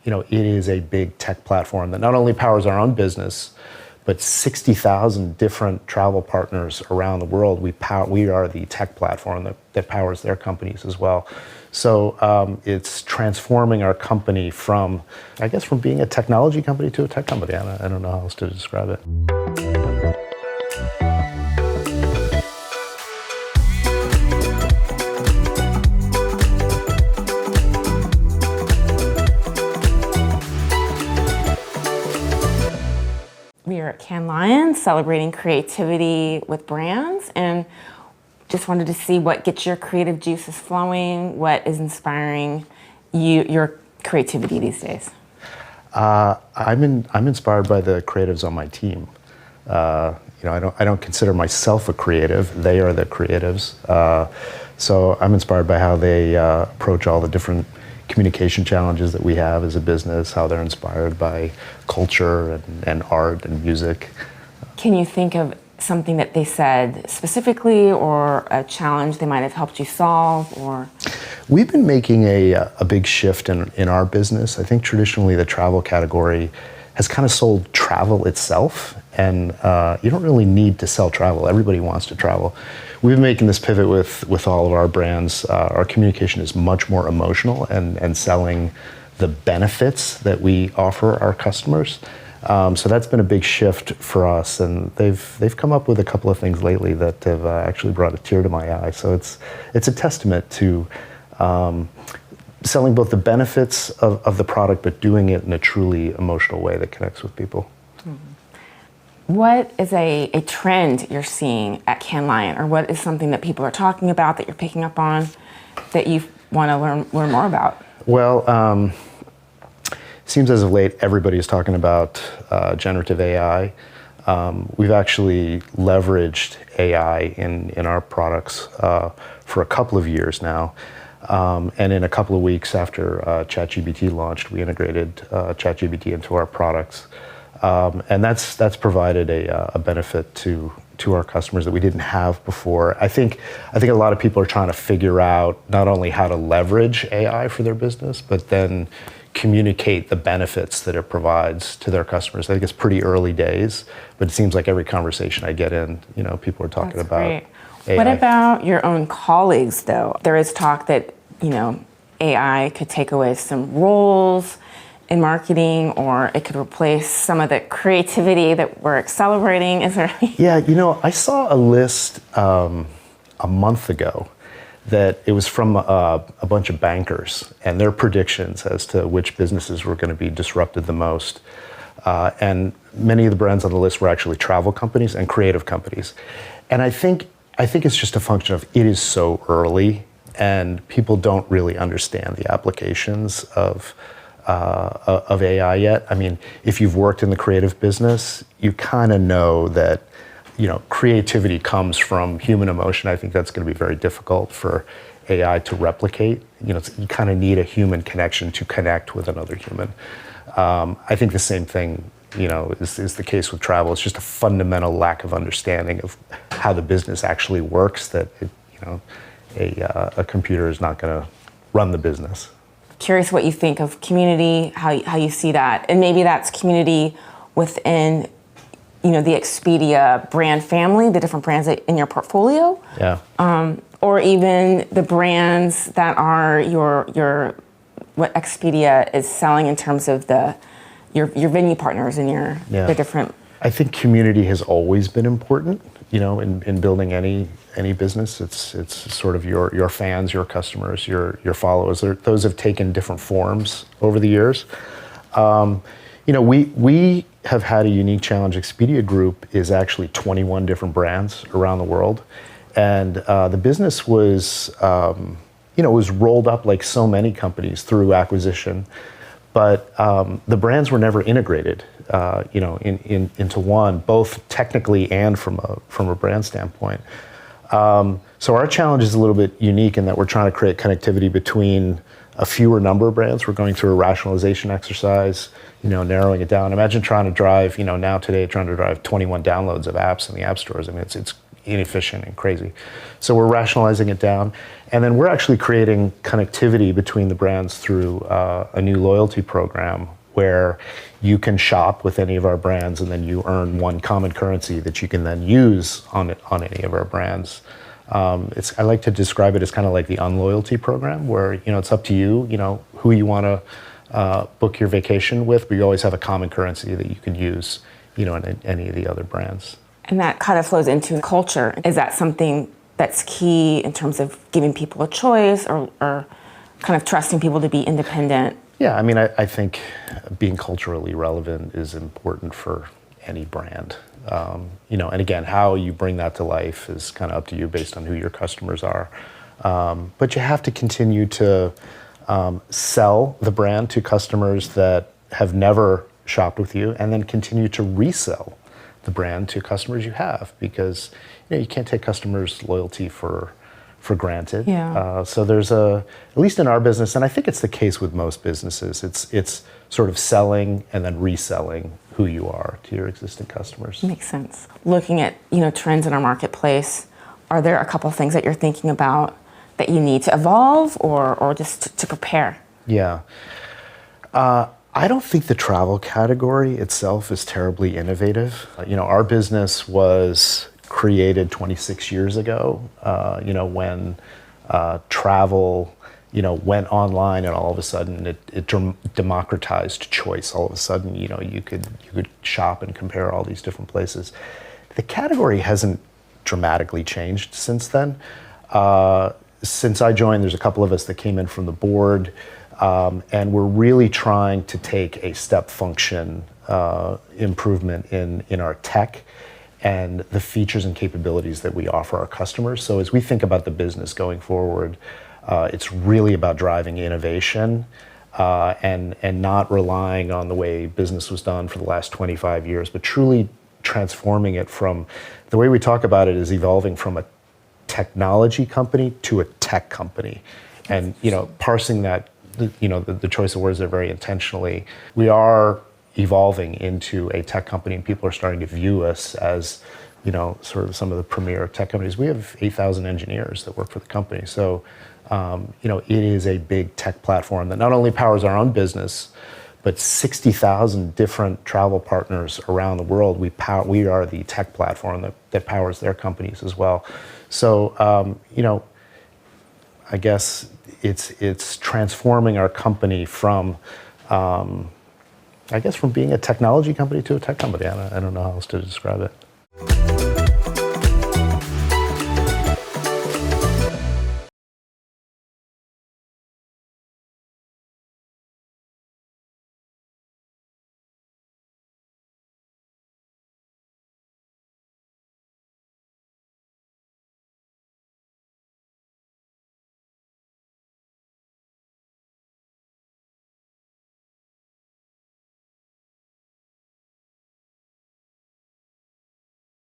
it is a big tech platform that not only powers our own business, but 60,000 different travel partners around the world. We are the tech platform that powers their companies as well. So it's transforming our company from being a technology company to a tech company. I don't know how else to describe it. We are at Cannes Lions celebrating creativity with brands, and just wanted to see what gets your creative juices flowing, what is inspiring your creativity these days. I'm inspired by the creatives on my team. I don't consider myself a creative. They are the creatives. So I'm inspired by how they approach all the different communication challenges that we have as a business, how they're inspired by culture and art and music. Can you think of something that they said specifically, or a challenge they might have helped you solve? Or we've been making a big shift in our business. I think traditionally the travel category has kind of sold travel itself, and you don't really need to sell travel. Everybody wants to travel. We've been making this pivot with all of our brands. Our communication is much more emotional and selling the benefits that we offer our customers. So that's been a big shift for us, and they've come up with a couple of things lately that have actually brought a tear to my eye. So it's a testament to selling both the benefits of the product, but doing it in a truly emotional way that connects with people. Mm-hmm. What is a trend you're seeing at Cannes Lion, or what is something that people are talking about that you're picking up on that you want to learn more about? Well, seems as of late everybody is talking about generative AI. We've actually leveraged AI in our products for a couple of years now. And in a couple of weeks after ChatGPT launched, we integrated ChatGPT into our products. And that's provided a benefit to our customers that we didn't have before. I think a lot of people are trying to figure out not only how to leverage AI for their business, but then communicate the benefits that it provides to their customers. I think it's pretty early days, but it seems like every conversation I get in, people are talking That's about great. AI. What about your own colleagues, though? There is talk that, AI could take away some roles in marketing, or it could replace some of the creativity that we're celebrating. Is there? Yeah, I saw a list a month ago that it was from a bunch of bankers and their predictions as to which businesses were going to be disrupted the most. And many of the brands on the list were actually travel companies and creative companies. And I think it's just a function of it is so early and people don't really understand the applications of AI yet. I mean, if you've worked in the creative business, you kind of know that creativity comes from human emotion. I think that's going to be very difficult for AI to replicate. You kind of need a human connection to connect with another human. I think the same thing, is the case with travel. It's just a fundamental lack of understanding of how the business actually works that, a computer is not going to run the business. Curious what you think of community, how you see that, and maybe that's community within the Expedia brand family, the different brands in your portfolio. Yeah. Or even the brands that are what Expedia is selling in terms of your venue partners and the different. I think community has always been important, in building any business. It's sort of your fans, your customers, your followers. Those have taken different forms over the years. We have had a unique challenge. Expedia Group is actually 21 different brands around the world. And the business was rolled up like so many companies through acquisition. But the brands were never integrated, into one, both technically and from a brand standpoint. So our challenge is a little bit unique in that we're trying to create connectivity between a fewer number of brands. We're going through a rationalization exercise, narrowing it down. Imagine trying to drive, trying to drive 21 downloads of apps in the app stores. I mean, it's inefficient and crazy. So we're rationalizing it down. And then we're actually creating connectivity between the brands through a new loyalty program where you can shop with any of our brands and then you earn one common currency that you can then use on any of our brands. I like to describe it as kind of like the unloyalty program where, it's up to you, who you want to book your vacation with, but you always have a common currency that you can use, in any of the other brands. And that kind of flows into culture. Is that something that's key in terms of giving people a choice or kind of trusting people to be independent? Yeah, I mean, I think being culturally relevant is important for any brand. And again, how you bring that to life is kind of up to you based on who your customers are. But you have to continue to sell the brand to customers that have never shopped with you, and then continue to resell the brand to customers you have, because you can't take customers' loyalty for granted. Yeah. So there's at least in our business, and I think it's the case with most businesses, it's sort of selling and then reselling who you are to your existing customers. Makes sense. Looking at trends in our marketplace, are there a couple of things that you're thinking about that you need to evolve or just to prepare? Yeah. I don't think the travel category itself is terribly innovative. Our business was created 26 years ago, when travel, went online, and all of a sudden it democratized choice. All of a sudden, you could shop and compare all these different places. The category hasn't dramatically changed since then. Since I joined, there's a couple of us that came in from the board, and we're really trying to take a step function improvement in our tech and the features and capabilities that we offer our customers. So as we think about the business going forward, it's really about driving innovation and not relying on the way business was done for the last 25 years, but truly transforming it from, the way we talk about it is evolving from a technology company to a tech company. And parsing that, the choice of words there very intentionally. We are evolving into a tech company, and people are starting to view us as, sort of some of the premier tech companies. We have 8,000 engineers that work for the company. So, it is a big tech platform that not only powers our own business, but 60,000 different travel partners around the world. We are the tech platform that powers their companies as well. So, I guess it's transforming our company from, from being a technology company to a tech company. I don't know how else to describe it.